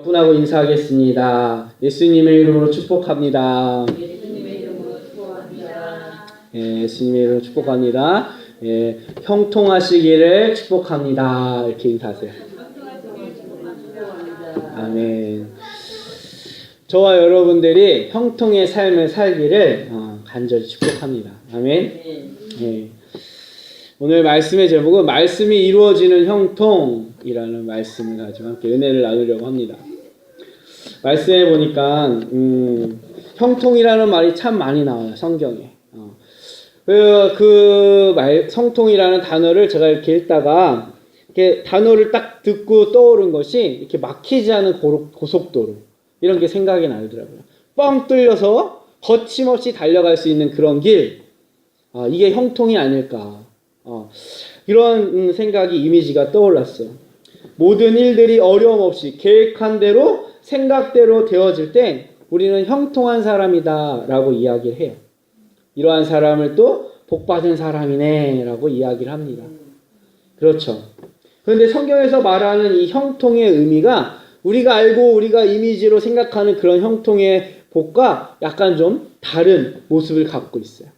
분하고 인사하겠습니다. 예수님의 이름으로 축복합니다. 예수님의 이름으로 축복합니다. 예수님의 이름으로 축복합니다. 형통하시기를 축복합니다. 이렇게 인사하세요. 아멘. 저와 여러분들이 형통의 삶을 살기를 간절히 축복합니다. 아멘. 네. 오늘 말씀의 제목은 말씀이 이루어지는 형통이라는 말씀을 가지고 함께 은혜를 나누려고 합니다. 말씀해 보니까 형통이라는 말이 참 많이 나와요, 성경에. 성통이라는 단어를 제가 이렇게 읽다가 이렇게 단어를 딱 듣고 떠오른 것이 이렇게 막히지 않은 고속도로 이런 게 생각이 나더라고요. 뻥 뚫려서 거침없이 달려갈 수 있는 그런 길, 이게 형통이 아닐까. 이런 생각이 이미지가 떠올랐어요. 모든 일들이 어려움 없이 계획한 대로 생각대로 되어질 때 우리는 형통한 사람이다 라고 이야기를 해요. 이러한 사람을 또 복받은 사람이네 라고 이야기를 합니다. 그렇죠. 그런데 성경에서 말하는 이 형통의 의미가 우리가 알고 우리가 이미지로 생각하는 그런 형통의 복과 약간 좀 다른 모습을 갖고 있어요.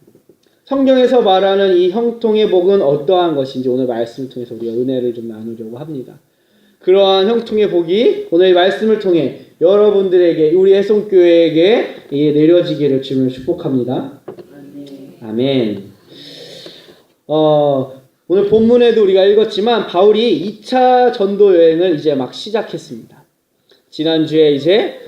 성경에서 말하는 이 형통의 복은 어떠한 것인지 오늘 말씀을 통해서 우리가 은혜를 좀 나누려고 합니다. 그러한 형통의 복이 오늘 말씀을 통해 여러분들에게 우리 해송교회에게 내려지기를 주님을 축복합니다. 아멘. 오늘 본문에도 우리가 읽었지만 바울이 2차 전도 여행을 이제 막 시작했습니다. 지난주에 이제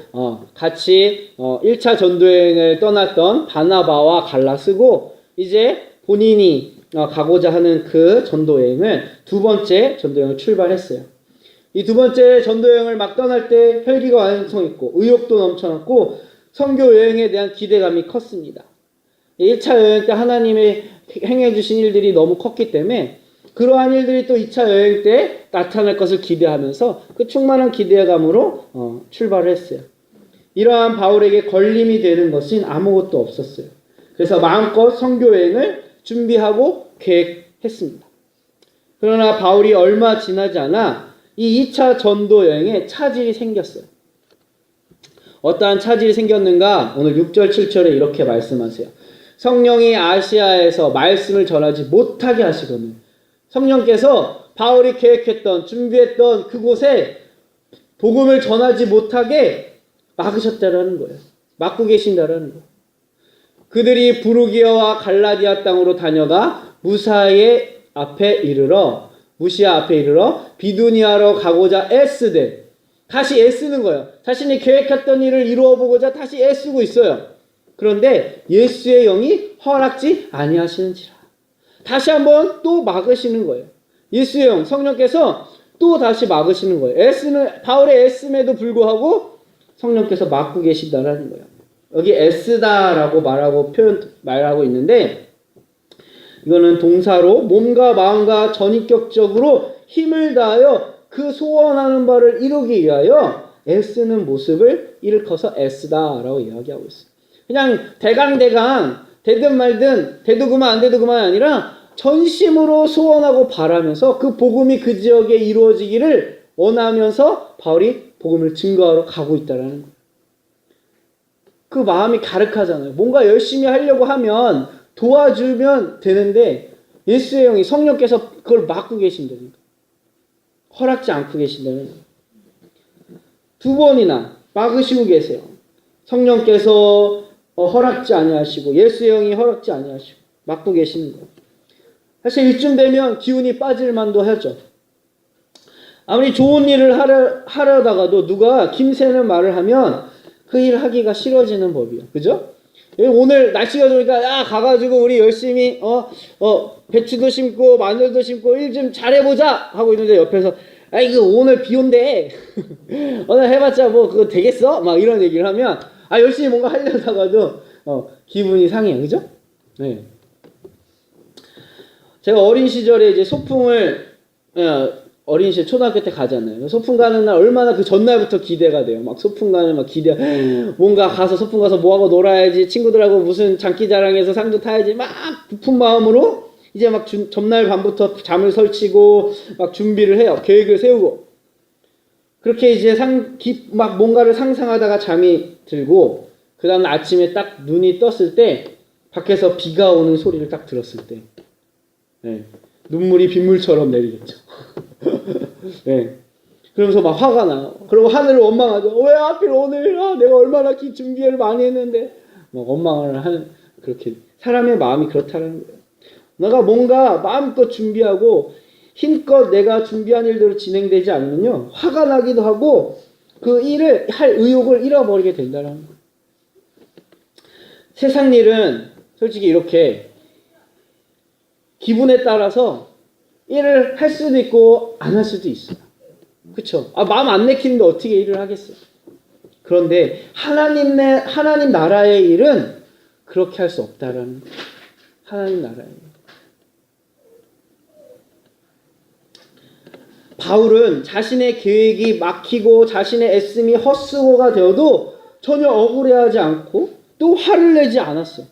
같이 1차 전도 여행을 떠났던 바나바와 갈라쓰고 이제 본인이 가고자 하는 그 전도여행을 두 번째 전도여행을 출발했어요. 이 두 번째 전도여행을 막 떠날 때 혈기가 완성했고 의욕도 넘쳐났고 선교 여행에 대한 기대감이 컸습니다. 1차 여행 때 하나님이 행해 주신 일들이 너무 컸기 때문에 그러한 일들이 또 2차 여행 때 나타날 것을 기대하면서 그 충만한 기대감으로 출발을 했어요. 이러한 바울에게 걸림이 되는 것은 아무것도 없었어요. 그래서 마음껏 선교 여행을 준비하고 계획했습니다. 그러나 바울이 얼마 지나지 않아 이 2차 전도 여행에 차질이 생겼어요. 어떠한 차질이 생겼는가? 오늘 6절 7절에 이렇게 말씀하세요. 성령이 아시아에서 말씀을 전하지 못하게 하시거늘 성령께서 바울이 계획했던 준비했던 그곳에 복음을 전하지 못하게 막으셨다라는 거예요. 막고 계신다라는 거예요. 그들이 부르기아와 갈라디아 땅으로 다녀가 무시아 앞에 이르러 비두니아로 가고자 애쓰되 다시 애쓰는 거예요. 자신이 계획했던 일을 이루어보고자 다시 애쓰고 있어요. 그런데 예수의 영이 허락지 아니하시는지라. 다시 한번 또 막으시는 거예요. 예수의 영, 성령께서 또 다시 막으시는 거예요. 바울의 애씀에도 불구하고 성령께서 막고 계신다라는 거예요. 여기 애쓰다라고 말하고 있는데 이거는 동사로 몸과 마음과 전인격적으로 힘을 다하여 그 소원하는 바를 이루기 위하여 애쓰는 모습을 일컬어서 애쓰다라고 이야기하고 있어요. 그냥 대강 되든 말든 돼도 그만 안 돼도 그만이 아니라 전심으로 소원하고 바라면서 그 복음이 그 지역에 이루어지기를 원하면서 바울이 복음을 증거하러 가고 있다라는 거예요. 그 마음이 가득하잖아요. 뭔가 열심히 하려고 하면 도와주면 되는데 예수의 영이 성령께서 그걸 막고 계신다니까. 허락지 않고 계신다는 거예요. 두 번이나 막으시고 계세요. 성령께서 허락지 아니하시고 예수의 영이 허락지 아니하시고 막고 계시는 거예요. 사실 이쯤 되면 기운이 빠질 만도 하죠. 아무리 좋은 일을 하려다가도 누가 김새는 말을 하면 그 일 하기가 싫어지는 법이에요. 그죠? 오늘 날씨가 좋으니까 가가지고 우리 열심히 배추도 심고 마늘도 심고 일 좀 잘해보자 하고 있는데 옆에서 이거 오늘 비 온대. 오늘 해봤자 뭐 그거 되겠어? 막 이런 얘기를 하면 열심히 뭔가 하려다가도 기분이 상해요. 그죠? 네. 제가 어린 시절에 이제 소풍을 어린 시절 초등학교 때 가잖아요. 소풍 가는 날 얼마나 그 전날부터 기대가 돼요. 막 소풍 가는 막 기대. 뭔가 가서 소풍 가서 뭐하고 놀아야지. 친구들하고 무슨 장기자랑해서 상도 타야지. 막 부푼 마음으로 이제 막 전날 밤부터 잠을 설치고 막 준비를 해요. 계획을 세우고. 그렇게 이제 막 뭔가를 상상하다가 잠이 들고 그 다음 아침에 딱 눈이 떴을 때 밖에서 비가 오는 소리를 딱 들었을 때 네, 눈물이 빗물처럼 내리겠죠. 네. 그러면서 막 화가 나. 그리고 하늘을 원망하죠. 왜 하필 오늘 내가 얼마나 준비를 많이 했는데 막 원망을 하는 그렇게 사람의 마음이 그렇다는 거예요. 내가 뭔가 마음껏 준비하고 힘껏 내가 준비한 일대로 진행되지 않으면요 화가 나기도 하고 그 일을 할 의욕을 잃어버리게 된다는 거예요. 세상 일은 솔직히 이렇게 기분에 따라서 일을 할 수도 있고 안 할 수도 있어요. 그렇죠? 마음 안 내키는데 어떻게 일을 하겠어요? 그런데 하나님 나라의 일은 그렇게 할 수 없다라는 거예요. 하나님 나라의 일. 바울은 자신의 계획이 막히고 자신의 애씀이 헛수고가 되어도 전혀 억울해하지 않고 또 화를 내지 않았어요.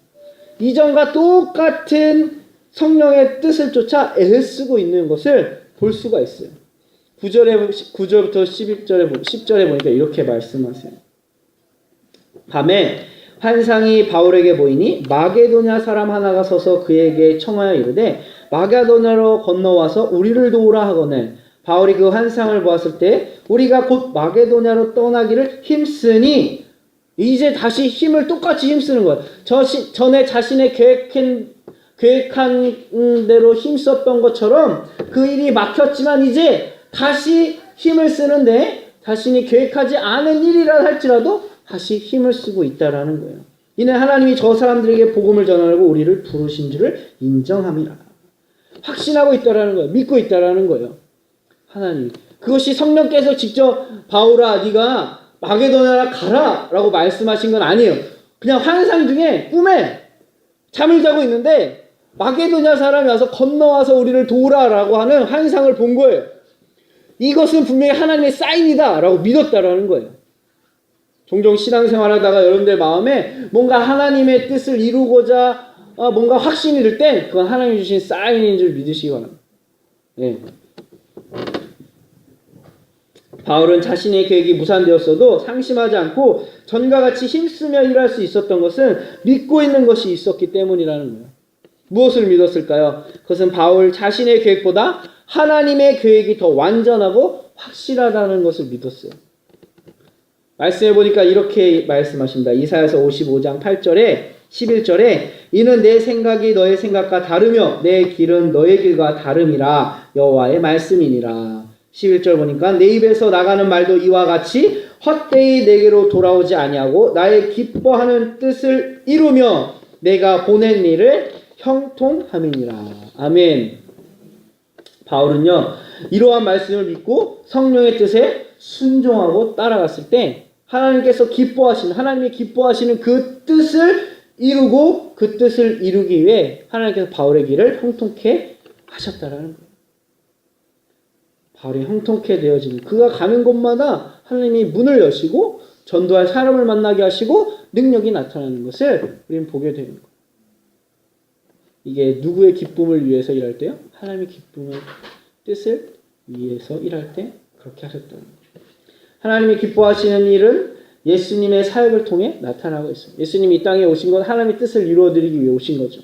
이전과 똑같은 성령의 뜻을 쫓아 애쓰고 있는 것을 볼 수가 있어요. 9절부터 10절에 보니까 이렇게 말씀하세요. 밤에 환상이 바울에게 보이니 마게도냐 사람 하나가 서서 그에게 청하여 이르되 마게도냐로 건너와서 우리를 도우라 하거늘 바울이 그 환상을 보았을 때 우리가 곧 마게도냐로 떠나기를 힘쓰니 이제 다시 힘을 똑같이 힘쓰는 거예요. 전에 자신의 계획한 대로 힘썼던 것처럼 그 일이 막혔지만 이제 다시 힘을 쓰는데 자신이 계획하지 않은 일이라 할지라도 다시 힘을 쓰고 있다라는 거예요. 이는 하나님이 저 사람들에게 복음을 전하려고 우리를 부르신 줄을 인정함이라. 확신하고 있다라는 거예요. 믿고 있다라는 거예요. 하나님. 그것이 성령께서 직접 바울아 네가 마게도냐로 가라 라고 말씀하신 건 아니에요. 그냥 환상 중에 꿈에 잠을 자고 있는데 마게도냐 사람이 와서 건너와서 우리를 도우라 라고 하는 환상을 본 거예요. 이것은 분명히 하나님의 사인이다 라고 믿었다라는 거예요. 종종 신앙생활하다가 여러분들 마음에 뭔가 하나님의 뜻을 이루고자 뭔가 확신이 들 땐 그건 하나님이 주신 사인인 줄 믿으시기 바랍니다. 네. 바울은 자신의 계획이 무산되었어도 상심하지 않고 전과 같이 힘쓰며 일할 수 있었던 것은 믿고 있는 것이 있었기 때문이라는 거예요. 무엇을 믿었을까요? 그것은 바울 자신의 계획보다 하나님의 계획이 더 완전하고 확실하다는 것을 믿었어요. 말씀해 보니까 이렇게 말씀하십니다. 이사야서 55장 8절에 11절에 이는 내 생각이 너의 생각과 다르며 내 길은 너의 길과 다름이라 여호와의 말씀이니라. 11절 보니까 내 입에서 나가는 말도 이와 같이 헛되이 내게로 돌아오지 아니하고 나의 기뻐하는 뜻을 이루며 내가 보낸 일을 형통함이니라. 아멘. 바울은요 이러한 말씀을 믿고 성령의 뜻에 순종하고 따라갔을 때 하나님이 기뻐하시는 그 뜻을 이루고 그 뜻을 이루기 위해 하나님께서 바울의 길을 형통케 하셨다라는 거예요. 바울이 형통케 되어지는 그가 가는 곳마다 하나님이 문을 여시고 전도할 사람을 만나게 하시고 능력이 나타나는 것을 우리는 보게 되는 거예요. 이게 누구의 기쁨을 위해서 일할 때요? 하나님의 기쁨의 뜻을 위해서 일할 때 그렇게 하셨다는 거예요. 하나님이 기뻐하시는 일은 예수님의 사역을 통해 나타나고 있어요. 예수님이 이 땅에 오신 건 하나님의 뜻을 이루어드리기 위해 오신 거죠.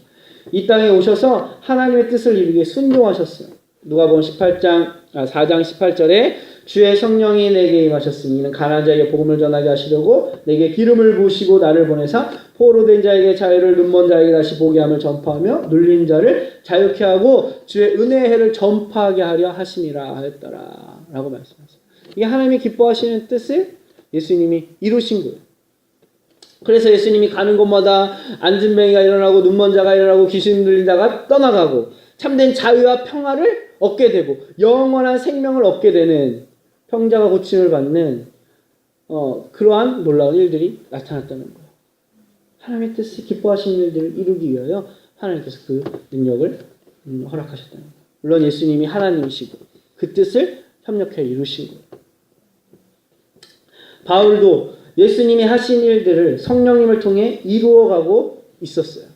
이 땅에 오셔서 하나님의 뜻을 이루기 위해 순종하셨어요. 누가복음 4장 18절에 주의 성령이 내게 임하셨으니 이는 가난한 자에게 복음을 전하게 하시려고 내게 기름을 부으시고 나를 보내사 포로된 자에게 자유를 눈먼 자에게 다시 보게 함을 전파하며 눌린 자를 자유케 하고 주의 은혜의 해를 전파하게 하려 하심이라 하였더라 라고 말씀하셨어요. 이게 하나님이 기뻐하시는 뜻을 예수님이 이루신 거예요. 그래서 예수님이 가는 곳마다 앉은뱅이가 일어나고 눈먼 자가 일어나고 귀신 들린 자가 떠나가고 참된 자유와 평화를 얻게 되고 영원한 생명을 얻게 되는 병자가 고침을 받는 그러한 놀라운 일들이 나타났다는 거예요. 하나님의 뜻을 기뻐하시는 일들을 이루기 위하여 하나님께서 그 능력을 허락하셨다는 거예요. 물론 예수님이 하나님이시고 그 뜻을 협력해 이루신 거예요. 바울도 예수님이 하신 일들을 성령님을 통해 이루어가고 있었어요.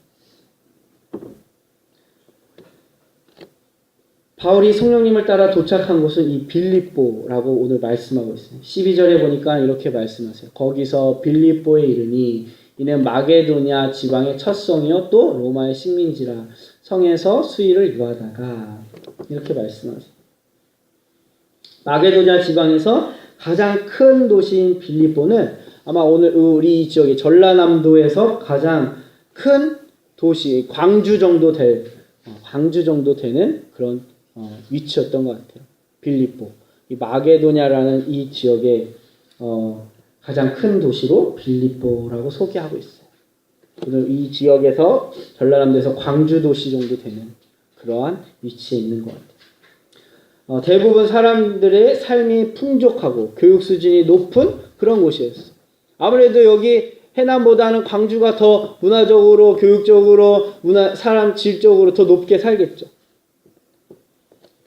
바울이 성령님을 따라 도착한 곳은 이 빌립보라고 오늘 말씀하고 있어요. 12절에 보니까 이렇게 말씀하세요. 거기서 빌립보에 이르니 이는 마게도냐 지방의 첫 성이요 또 로마의 식민지라 성에서 수의를 유하다가 이렇게 말씀하세요. 마게도냐 지방에서 가장 큰 도시인 빌립보는 아마 오늘 우리 지역의 전라남도에서 가장 큰 도시 광주 정도 되는 그런 위치였던 것 같아요. 빌립보. 이 마게도냐라는 이 지역의 가장 큰 도시로 빌립보라고 소개하고 있어요. 오늘 이 지역에서 전라남도에서 광주 도시 정도 되는 그러한 위치에 있는 것 같아요. 대부분 사람들의 삶이 풍족하고 교육 수준이 높은 그런 곳이었어요. 아무래도 여기 해남보다는 광주가 더 문화적으로, 교육적으로, 사람 질적으로 더 높게 살겠죠.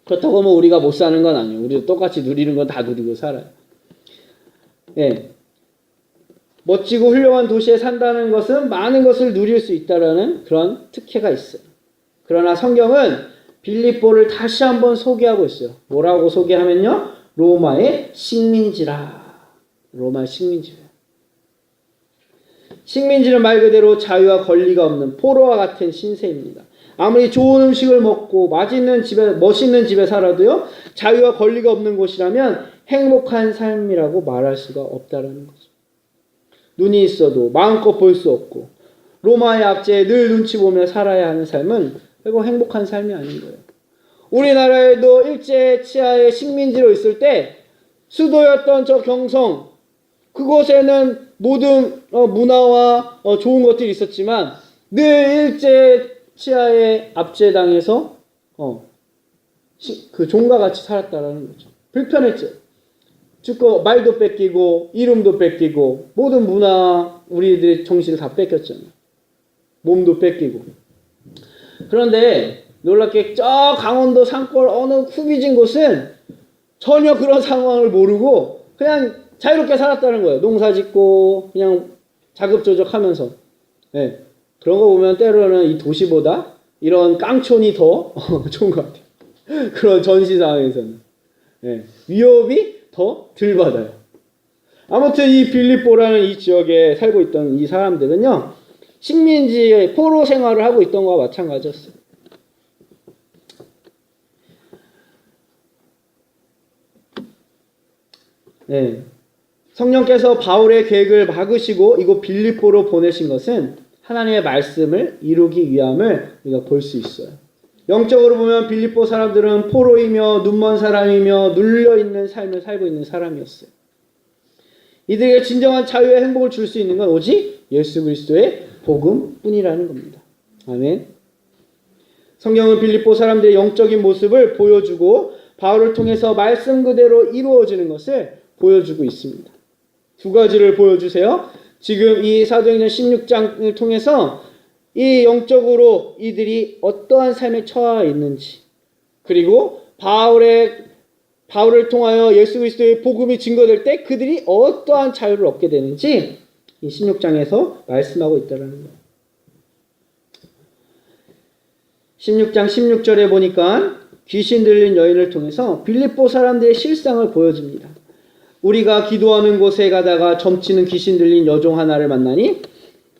그렇다고 뭐 우리가 못 사는 건 아니에요. 우리도 똑같이 누리는 건 다 누리고 살아요. 예. 멋지고 훌륭한 도시에 산다는 것은 많은 것을 누릴 수 있다라는 그런 특혜가 있어요. 그러나 성경은 빌립보를 다시 한번 소개하고 있어요. 뭐라고 소개하면요? 로마의 식민지라. 로마의 식민지라. 식민지는 말 그대로 자유와 권리가 없는 포로와 같은 신세입니다. 아무리 좋은 음식을 먹고 멋있는 집에 살아도요, 자유와 권리가 없는 곳이라면 행복한 삶이라고 말할 수가 없다라는 거죠. 눈이 있어도 마음껏 볼 수 없고 로마의 압제에 늘 눈치 보며 살아야 하는 삶은 결국 행복한 삶이 아닌 거예요. 우리나라에도 일제 치하의 식민지로 있을 때 수도였던 저 경성, 그곳에는 모든 문화와 좋은 것들이 있었지만 늘 일제 치하에 압제당해서 그 종과 같이 살았다라는 거죠. 불편했죠. 죽고 말도 뺏기고 이름도 뺏기고 모든 문화 우리들의 정신을 다 뺏겼잖아요. 몸도 뺏기고. 그런데 놀랍게 저 강원도 산골 어느 후비진 곳은 전혀 그런 상황을 모르고 그냥 자유롭게 살았다는 거예요. 농사 짓고 그냥 자급조적하면서. 네. 그런 거 보면 때로는 이 도시보다 이런 깡촌이 더 좋은 것 같아요. 그런 전시 상황에서는. 네. 위협이 더 덜 받아요. 아무튼 이 빌립보라는 이 지역에 살고 있던 이 사람들은요, 식민지의 포로 생활을 하고 있던 것과 마찬가지였어요. 네. 성령께서 바울의 계획을 막으시고 이곳 빌립보로 보내신 것은 하나님의 말씀을 이루기 위함을 우리가 볼 수 있어요. 영적으로 보면 빌립보 사람들은 포로이며 눈먼 사람이며 눌려있는 삶을 살고 있는 사람이었어요. 이들에게 진정한 자유와 행복을 줄 수 있는 건 오직 예수 그리스도의 복음뿐이라는 겁니다. 아멘. 성경은 빌립보 사람들의 영적인 모습을 보여주고 바울을 통해서 말씀 그대로 이루어지는 것을 보여주고 있습니다. 두 가지를 보여주세요. 지금 이 사도행전 16장을 통해서 이 영적으로 이들이 어떠한 삶에 처해 있는지, 그리고 바울을 통하여 예수 그리스도의 복음이 증거될 때 그들이 어떠한 자유를 얻게 되는지 이 16장에서 말씀하고 있다는 거예요. 16장 16절에 보니까 귀신 들린 여인을 통해서 빌립보 사람들의 실상을 보여줍니다. 우리가 기도하는 곳에 가다가 점치는 귀신 들린 여종 하나를 만나니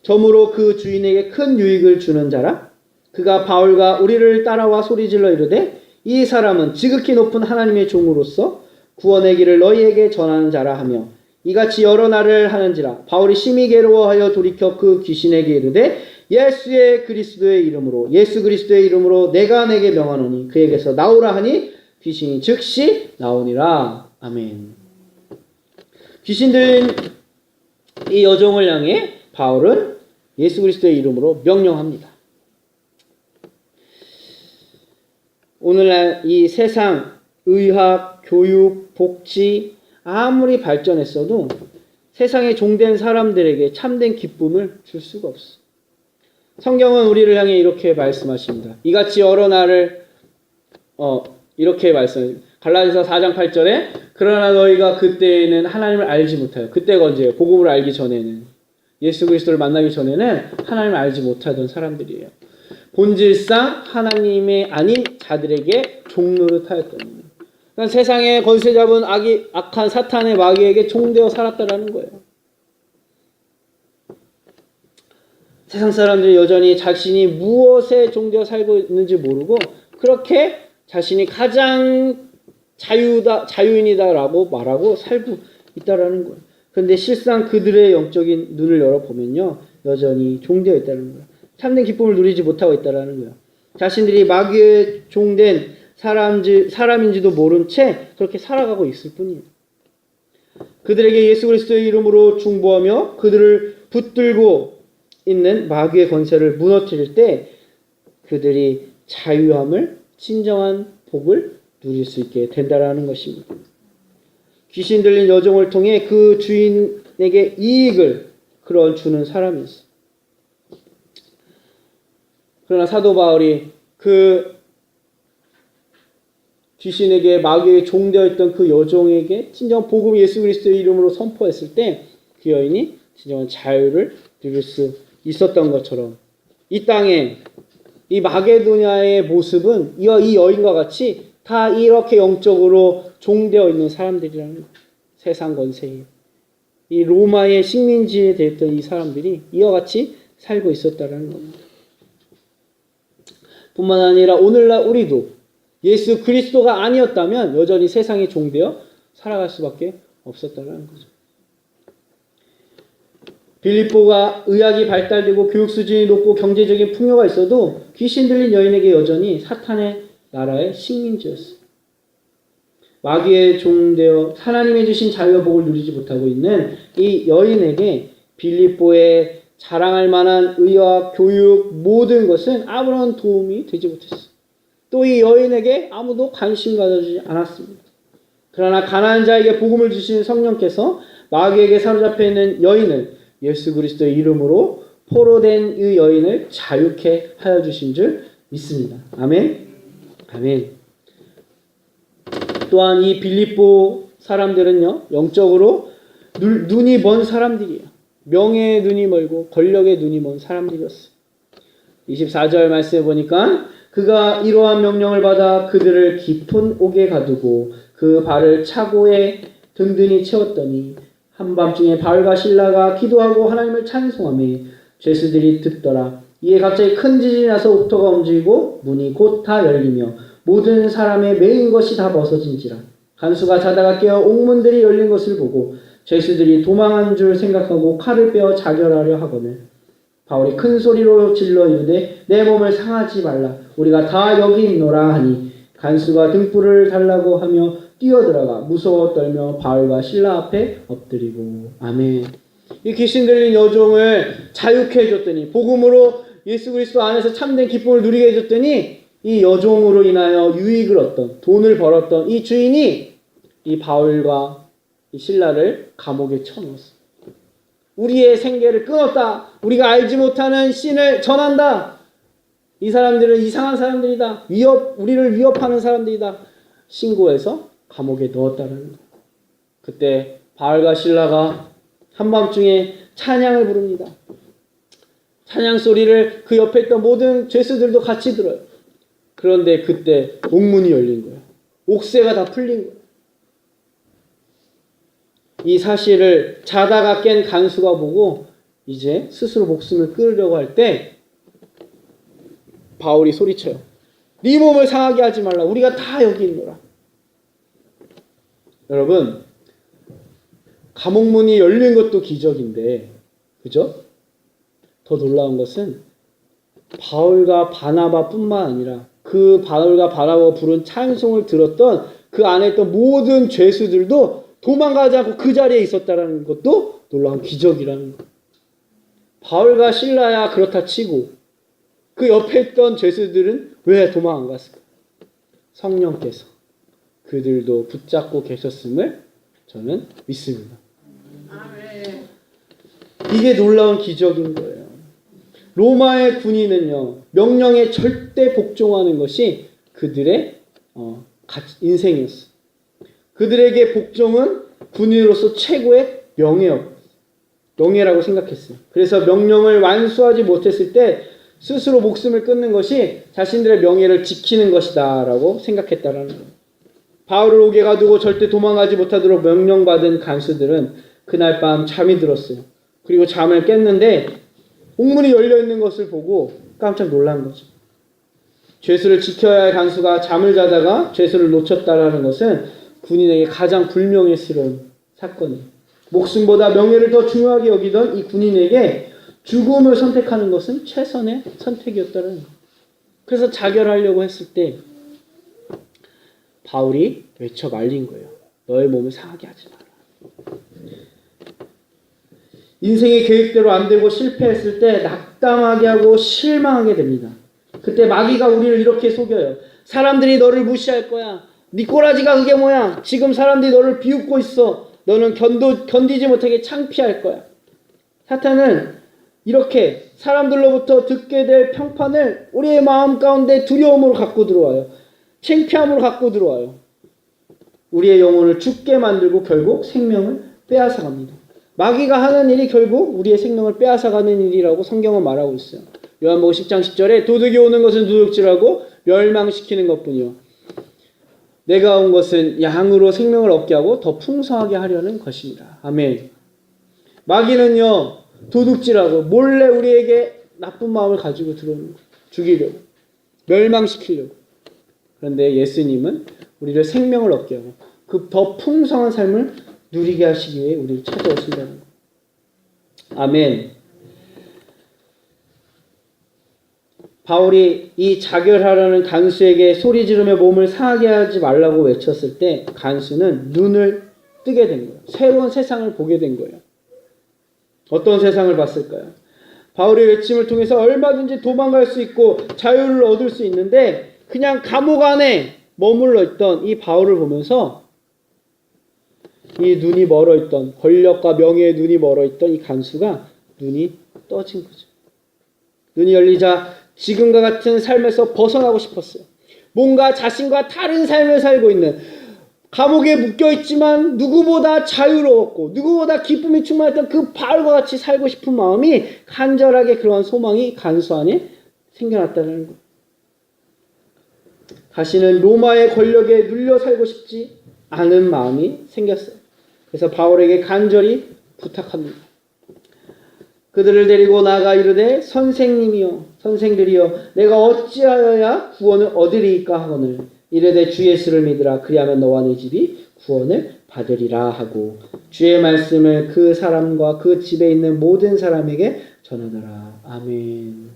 점으로 그 주인에게 큰 유익을 주는 자라. 그가 바울과 우리를 따라와 소리질러 이르되 이 사람은 지극히 높은 하나님의 종으로서 구원의 길을 너희에게 전하는 자라 하며 이같이 여러 날을 하는지라. 바울이 심히 괴로워하여 돌이켜 그 귀신에게 이르되 예수 그리스도의 이름으로 내가 내게 명하노니 그에게서 나오라 하니 귀신이 즉시 나오니라. 아멘. 귀신 들린 이 여종을 향해 바울은 예수 그리스도의 이름으로 명령합니다. 오늘날 이 세상 의학, 교육, 복지 아무리 발전했어도 세상에 종된 사람들에게 참된 기쁨을 줄 수가 없어. 성경은 우리를 향해 이렇게 말씀하십니다. 이같이 여러 날을 이렇게 말씀합니다. 갈라디아서 4장 8절에 그러나 너희가 그때에는 하나님을 알지 못하여. 그때가 언제예요? 복음을 알기 전에는. 예수 그리스도를 만나기 전에는 하나님을 알지 못하던 사람들이에요. 본질상 하나님의 아닌 자들에게 종노릇하였더니. 그러니까 세상의 권세 잡은 악한 사탄의 마귀에게 종되어 살았다라는 거예요. 세상 사람들이 여전히 자신이 무엇에 종되어 살고 있는지 모르고 그렇게 자신이 가장 자유인이다라고 말하고 살고 있다라는 거예요. 그런데 실상 그들의 영적인 눈을 열어보면요, 여전히 종되어 있다는 거예요. 참된 기쁨을 누리지 못하고 있다는 거예요. 자신들이 마귀의 종된 사람인지도 모른 채 그렇게 살아가고 있을 뿐이에요. 그들에게 예수 그리스도의 이름으로 중보하며 그들을 붙들고 있는 마귀의 권세를 무너뜨릴 때 그들이 자유함을, 진정한 복을 누릴 수 있게 된다라는 것입니다. 귀신 들린 여종을 통해 그 주인에게 이익을 주는 사람이었어요. 그러나 사도 바울이 그 귀신에게 마귀에게 종되어 있던 그 여종에게 진정한 복음 예수 그리스도의 이름으로 선포했을 때 그 여인이 진정한 자유를 누릴 수 있었던 것처럼 이 땅에 이 마게도냐의 모습은 이 여인과 같이 다 이렇게 영적으로 종되어 있는 사람들이라는 거예요. 세상 권세에 이 로마의 식민지에 됐던 이 사람들이 이와 같이 살고 있었다는 겁니다. 뿐만 아니라 오늘날 우리도 예수 그리스도가 아니었다면 여전히 세상에 종되어 살아갈 수밖에 없었다는 거죠. 빌립보가 의학이 발달되고 교육 수준이 높고 경제적인 풍요가 있어도 귀신 들린 여인에게 여전히 사탄의 나라의 식민지였어요. 마귀의 종되어 하나님의 주신 자유와 복을 누리지 못하고 있는 이 여인에게 빌립보에 자랑할 만한 의학, 교육, 모든 것은 아무런 도움이 되지 못했어요. 또 이 여인에게 아무도 관심 가져주지 않았습니다. 그러나 가난한 자에게 복음을 주신 성령께서 마귀에게 사로잡혀 있는 여인을 예수 그리스도의 이름으로 포로된 이 여인을 자유케 하여 주신 줄 믿습니다. 아멘. 아멘. 또한 이 빌립보 사람들은요, 영적으로 눈이 먼 사람들이에요. 명예의 눈이 멀고 권력의 눈이 먼 사람들이었어요. 24절 말씀해 보니까 그가 이러한 명령을 받아 그들을 깊은 옥에 가두고 그 발을 차고에 든든히 채웠더니 한밤중에 바울과 실라가 기도하고 하나님을 찬송하며 죄수들이 듣더라. 이에 갑자기 큰 지진이 나서 옥토가 움직이고 문이 곧 다 열리며 모든 사람의 매인 것이 다 벗어진지라. 간수가 자다가 깨어 옥문들이 열린 것을 보고 죄수들이 도망한 줄 생각하고 칼을 빼어 자결하려 하거늘 바울이 큰 소리로 질러 이르되 내 몸을 상하지 말라. 우리가 다 여기 있노라 하니 간수가 등불을 달라고 하며 뛰어들어가 무서워 떨며 바울과 실라 앞에 엎드리고. 아멘. 이 귀신 들린 여종을 자유케 해줬더니 복음으로 예수 그리스도 안에서 참된 기쁨을 누리게 해줬더니 이 여종으로 인하여 유익을 얻던 돈을 벌었던 이 주인이 이 바울과 이 실라를 감옥에 쳐넣었어. 우리의 생계를 끊었다. 우리가 알지 못하는 신을 전한다. 이 사람들은 이상한 사람들이다. 우리를 위협하는 사람들이다. 신고해서 감옥에 넣었다는 거예요. 그때 바울과 실라가 한밤중에 찬양을 부릅니다. 찬양 소리를 그 옆에 있던 모든 죄수들도 같이 들어요. 그런데 그때 옥문이 열린 거예요. 옥새가 다 풀린 거예요. 이 사실을 자다가 깬 간수가 보고 이제 스스로 목숨을 끊으려고 할 때 바울이 소리쳐요. 네 몸을 상하게 하지 말라. 우리가 다 여기 있노라. 여러분, 감옥문이 열린 것도 기적인데, 그죠? 더 놀라운 것은 바울과 바나바뿐만 아니라 그 바울과 바나바가 부른 찬송을 들었던 그 안에 있던 모든 죄수들도 도망가지 않고 그 자리에 있었다는 것도 놀라운 기적이라는 거예요. 바울과 실라야 그렇다 치고 그 옆에 있던 죄수들은 왜 도망 안 갔을까? 성령께서 그들도 붙잡고 계셨음을 저는 믿습니다. 아멘. 이게 놀라운 기적인 거예요. 로마의 군인은요, 명령에 절대 복종하는 것이 그들의 인생이었어요. 그들에게 복종은 군인으로서 최고의 명예라고 생각했어요. 그래서 명령을 완수하지 못했을 때 스스로 목숨을 끊는 것이 자신들의 명예를 지키는 것이다 라고 생각했다라는 거예요. 바울을 옥에 가두고 절대 도망가지 못하도록 명령받은 간수들은 그날 밤 잠이 들었어요. 그리고 잠을 깼는데 옥문이 열려있는 것을 보고 깜짝 놀란 거죠. 죄수를 지켜야 할 간수가 잠을 자다가 죄수를 놓쳤다라는 것은 군인에게 가장 불명예스러운 사건이에요. 목숨보다 명예를 더 중요하게 여기던 이 군인에게 죽음을 선택하는 것은 최선의 선택이었다는 거예요. 그래서 자결하려고 했을 때 바울이 외쳐 말린 거예요. 너의 몸을 상하게 하지 마라. 인생의 계획대로 안 되고 실패했을 때 낙담하게 하고 실망하게 됩니다. 그때 마귀가 우리를 이렇게 속여요. 사람들이 너를 무시할 거야. 네 꼬라지가 그게 뭐야? 지금 사람들이 너를 비웃고 있어. 너는 견디지 못하게 창피할 거야. 사탄은 이렇게 사람들로부터 듣게 될 평판을 우리의 마음 가운데 두려움으로 갖고 들어와요. 창피함으로 갖고 들어와요. 우리의 영혼을 죽게 만들고 결국 생명을 빼앗아갑니다. 마귀가 하는 일이 결국 우리의 생명을 빼앗아가는 일이라고 성경은 말하고 있어요. 요한복음 10장 10절에 도둑이 오는 것은 도둑질하고 멸망시키는 것뿐이요. 내가 온 것은 양으로 생명을 얻게 하고 더 풍성하게 하려는 것입니다. 아멘. 마귀는요, 도둑질하고 몰래 우리에게 나쁜 마음을 가지고 들어오는 거예요. 죽이려고, 멸망시키려고. 그런데 예수님은 우리를 생명을 얻게 하고 그 더 풍성한 삶을 누리게 하시기 위해 우리를 찾아오신다는 거예요. 아멘. 바울이 이 자결하라는 간수에게 소리 지르며 몸을 상하게 하지 말라고 외쳤을 때 간수는 눈을 뜨게 된 거예요. 새로운 세상을 보게 된 거예요. 어떤 세상을 봤을까요? 바울의 외침을 통해서 얼마든지 도망갈 수 있고 자유를 얻을 수 있는데 그냥 감옥 안에 머물러 있던 이 바울을 보면서 이 눈이 멀어 있던, 권력과 명예의 눈이 멀어 있던 이 간수가 눈이 떠진 거죠. 눈이 열리자 지금과 같은 삶에서 벗어나고 싶었어요. 뭔가 자신과 다른 삶을 살고 있는, 감옥에 묶여있지만 누구보다 자유로웠고 누구보다 기쁨이 충만했던 그 바울과 같이 살고 싶은 마음이 간절하게, 그러한 소망이 간수 안에 생겨났다는 거예요. 다시는 로마의 권력에 눌려 살고 싶지 않은 마음이 생겼어요. 그래서 바울에게 간절히 부탁합니다. 그들을 데리고 나가 이르되 선생님이여, 선생들이여, 내가 어찌하여야 구원을 얻으리이까 하거늘 이르되 주 예수를 믿으라. 그리하면 너와 네 집이 구원을 받으리라 하고 주의 말씀을 그 사람과 그 집에 있는 모든 사람에게 전하더라. 아멘.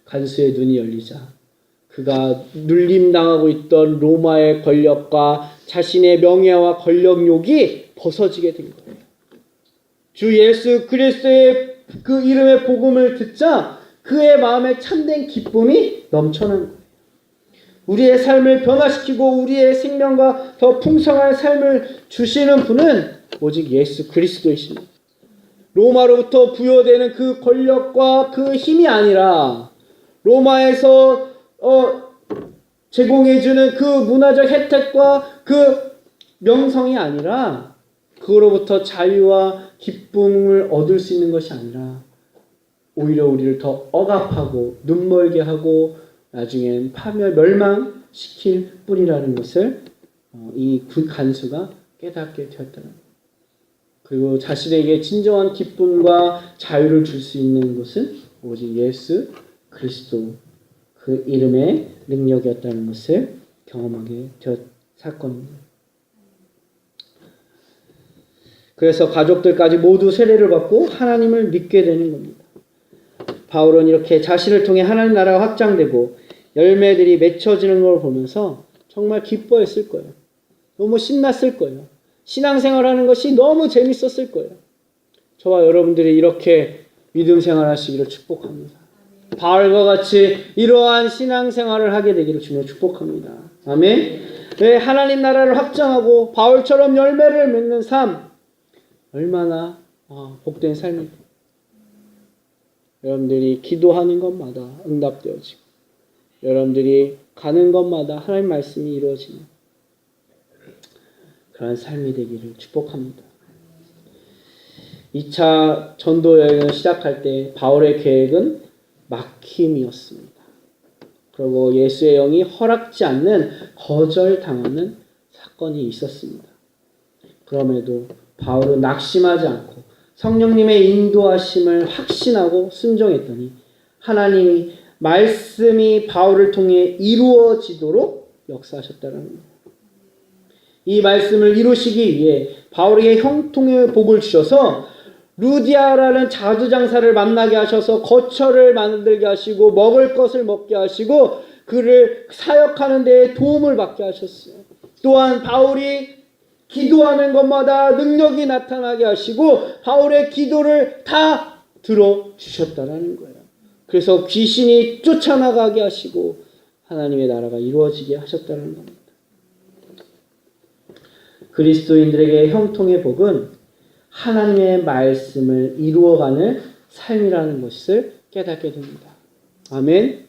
간수의 눈이 열리자 그가 눌림당하고 있던 로마의 권력과 자신의 명예와 권력욕이 벗어지게 된 거예요. 주 예수 그리스도의 그 이름의 복음을 듣자 그의 마음에 참된 기쁨이 넘쳐나는 거예요. 우리의 삶을 변화시키고 우리의 생명과 더 풍성한 삶을 주시는 분은 오직 예수 그리스도이십니다. 로마로부터 부여되는 그 권력과 그 힘이 아니라 로마에서 제공해주는 그 문화적 혜택과 그 명성이 아니라 그로부터 자유와 기쁨을 얻을 수 있는 것이 아니라 오히려 우리를 더 억압하고 눈멀게 하고 나중엔 파멸 멸망시킬 뿐이라는 것을 이 간수가 깨닫게 되었다는 거예요. 그리고 자신에게 진정한 기쁨과 자유를 줄 수 있는 것은 오직 예수 그리스도 그 이름의 능력이었다는 것을 경험하게 되었 사건입니다. 그래서 가족들까지 모두 세례를 받고 하나님을 믿게 되는 겁니다. 바울은 이렇게 자신을 통해 하나님 나라가 확장되고 열매들이 맺혀지는 걸 보면서 정말 기뻐했을 거예요. 너무 신났을 거예요. 신앙생활하는 것이 너무 재밌었을 거예요. 저와 여러분들이 이렇게 믿음 생활하시기를 축복합니다. 바울과 같이 이러한 신앙생활을 하게 되기를 주님 축복합니다. 아멘. 네, 하나님 나라를 확장하고 바울처럼 열매를 맺는 삶, 얼마나 복된 삶입니다. 여러분들이 기도하는 것마다 응답되어지고 여러분들이 가는 것마다 하나님 말씀이 이루어지는 그런 삶이 되기를 축복합니다. 2차 전도 여행을 시작할 때 바울의 계획은 막힘이었습니다. 그리고 예수의 영이 허락지 않는 거절당하는 사건이 있었습니다. 그럼에도 바울은 낙심하지 않고 성령님의 인도하심을 확신하고 순종했더니 하나님이 말씀이 바울을 통해 이루어지도록 역사하셨다는 겁니다. 이 말씀을 이루시기 위해 바울에게 형통의 복을 주셔서 루디아라는 자두장사를 만나게 하셔서 거처를 만들게 하시고 먹을 것을 먹게 하시고 그를 사역하는 데에 도움을 받게 하셨어요. 또한 바울이 기도하는 것마다 능력이 나타나게 하시고 바울의 기도를 다 들어주셨다는 거예요. 그래서 귀신이 쫓아나가게 하시고 하나님의 나라가 이루어지게 하셨다는 겁니다. 그리스도인들에게 형통의 복은 하나님의 말씀을 이루어가는 삶이라는 것을 깨닫게 됩니다. 아멘.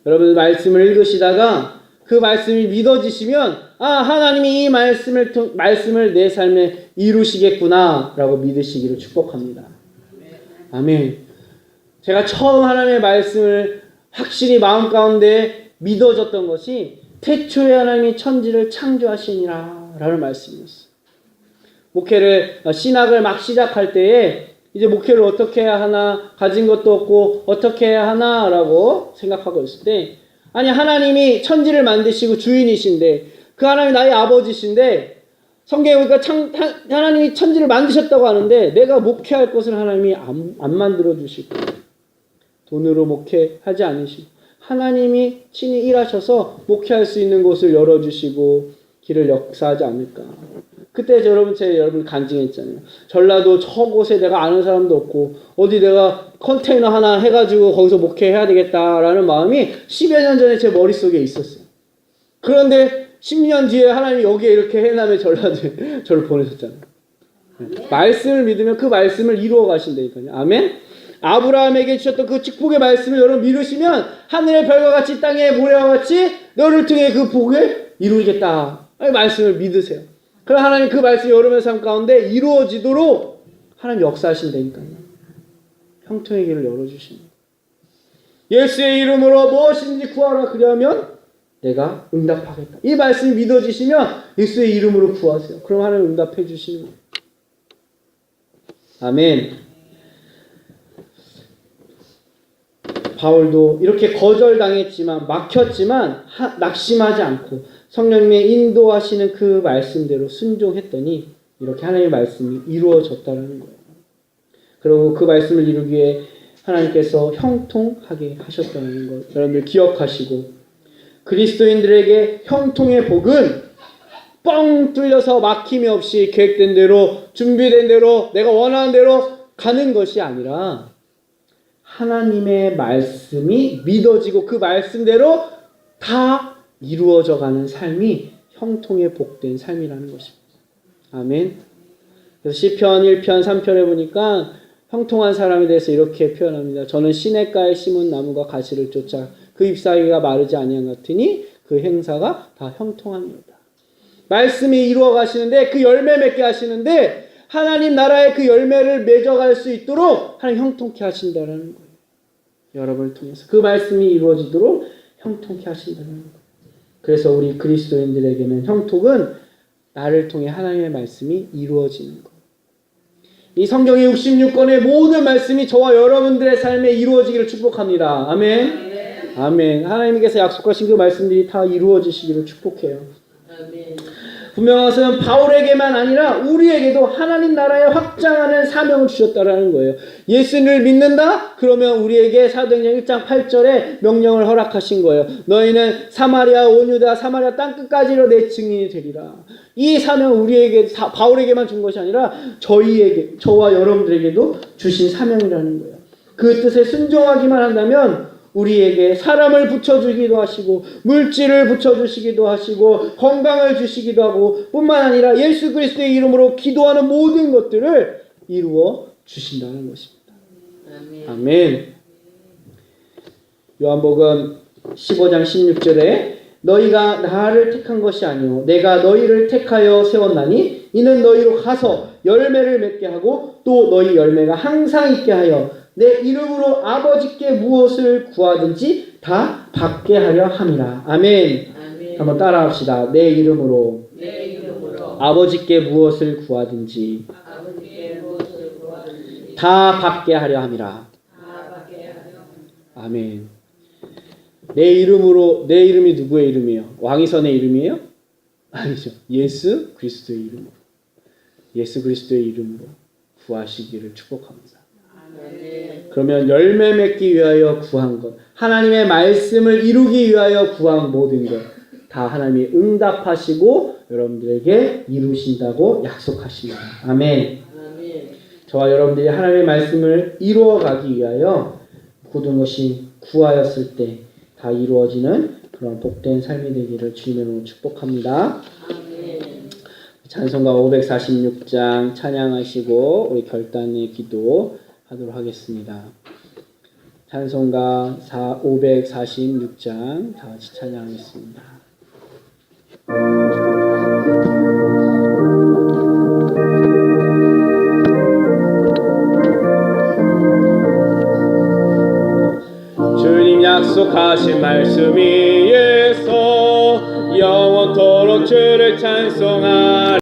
여러분 말씀을 읽으시다가 그 말씀이 믿어지시면 하나님이 이 말씀을 내 삶에 이루시겠구나 라고 믿으시기를 축복합니다. 아멘. 제가 처음 하나님의 말씀을 확실히 마음 가운데 믿어졌던 것이 태초에 하나님이 천지를 창조하시니라 라는 말씀이었어요. 목회를 신학을 막 시작할 때에 이제 목회를 어떻게 해야 하나, 가진 것도 없고 어떻게 해야 하나 라고 생각하고 있을 때 아니 하나님이 천지를 만드시고 주인이신데 그 하나님이 나의 아버지신데 성경에 보니까 하나님이 천지를 만드셨다고 하는데 내가 목회할 것을 하나님이 안 만들어 주시고 돈으로 목회하지 않으시고 하나님이 친히 일하셔서 목회할 수 있는 곳을 열어주시고 길을 역사하지 않을까. 그때 여러분 간증했잖아요. 전라도 저곳에 내가 아는 사람도 없고 어디 내가 컨테이너 하나 해가지고 거기서 목회해야 되겠다라는 마음이 10여 년 전에 제 머릿속에 있었어요. 그런데 10년 뒤에 하나님이 여기에 이렇게 해남의 전라도에 저를 보내셨잖아요. 말씀을 믿으면 그 말씀을 이루어 가신다니까요. 아멘. 아브라함에게 주셨던 그 축복의 말씀을 여러분 믿으시면 하늘의 별과 같이 땅의 모래와 같이 너를 통해 그 복을 이루겠다. 말씀을 믿으세요. 그럼 하나님 그 말씀이 여러분의 삶 가운데 이루어지도록 하나님 역사하신다니까요. 형통의 길을 열어주십니다. 예수의 이름으로 무엇인지 구하라 그러면 내가 응답하겠다. 이 말씀이 믿어지시면 예수의 이름으로 구하세요. 그럼 하나님 응답해 주시는 거예요. 아멘. 바울도 이렇게 거절당했지만 막혔지만 낙심하지 않고 성령님의 인도하시는 그 말씀대로 순종했더니 이렇게 하나님의 말씀이 이루어졌다는 거예요. 그리고 그 말씀을 이루기 위해 하나님께서 형통하게 하셨다는 것 여러분들 기억하시고 그리스도인들에게 형통의 복은 뻥 뚫려서 막힘이 없이 계획된 대로 준비된 대로 내가 원하는 대로 가는 것이 아니라 하나님의 말씀이 믿어지고 그 말씀대로 다 이루어져 가는 삶이 형통의 복된 삶이라는 것입니다. 아멘. 그래서 시편 1편 3편에 보니까 형통한 사람에 대해서 이렇게 표현합니다. 저는 시냇가에 심은 나무가 가시를 쫓아 그 잎사귀가 마르지 아니한 같으니 그 행사가 다 형통합니다. 말씀이 이루어 가시는데 그 열매 맺게 하시는데 하나님 나라의 그 열매를 맺어갈 수 있도록 하나님 형통케 하신다는 거예요. 여러분을 통해서 그 말씀이 이루어지도록 형통케 하신다는 거예요. 그래서 우리 그리스도인들에게는 형통은 나를 통해 하나님의 말씀이 이루어지는 거예요. 이 성경의 66권의 모든 말씀이 저와 여러분들의 삶에 이루어지기를 축복합니다. 아멘. 아멘. 하나님께서 약속하신 그 말씀들이 다 이루어지시기를 축복해요. 아멘. 분명한 것은 바울에게만 아니라 우리에게도 하나님 나라에 확장하는 사명을 주셨다라는 거예요. 예수를 믿는다? 그러면 우리에게 사도행전 1장 8절에 명령을 허락하신 거예요. 너희는 사마리아 온 유다 사마리아 땅끝까지로 내 증인이 되리라. 이 사명은 우리에게 바울에게만 준 것이 아니라 저와 여러분들에게도 주신 사명이라는 거예요. 그 뜻에 순종하기만 한다면 우리에게 사람을 붙여주기도 하시고 물질을 붙여주시기도 하시고 건강을 주시기도 하고 뿐만 아니라 예수 그리스도의 이름으로 기도하는 모든 것들을 이루어 주신다는 것입니다. 아멘. 아멘. 요한복음 15장 16절에 너희가 나를 택한 것이 아니오 내가 너희를 택하여 세웠나니 이는 너희로 가서 열매를 맺게 하고 또 너희 열매가 항상 있게 하여 내 이름으로 아버지께 무엇을 구하든지 다 받게 하려 함이라. 아멘. 아멘. 한번 따라합시다. 내 이름으로 내 이름으로 아버지께 무엇을 구하든지 아버지께 무엇을 구하든지 다 받게 하려 함이라. 다 받게 하려 아멘. 내 이름으로, 내 이름이 누구의 이름이에요? 왕이선의 이름이에요? 아니죠. 예수 그리스도의 이름으로. 예수 그리스도의 이름으로 구하시기를 축복합니다. 아멘. 그러면 열매 맺기 위하여 구한 것, 하나님의 말씀을 이루기 위하여 구한 모든 것, 다 하나님이 응답하시고 여러분들에게 이루신다고 약속하십니다. 아멘. 아멘. 저와 여러분들이 하나님의 말씀을 이루어가기 위하여 모든 것이 구하였을 때 다 이루어지는 그런 복된 삶이 되기를 주님의 이름으로 축복합니다. 아멘. 찬송가 546장 찬양하시고 우리 결단의 기도 하도록 하겠습니다. 찬송가 546장 다 같이 찬양하겠습니다. 주님 약속하신 말씀 위에서 영원토록 주를 찬송하리.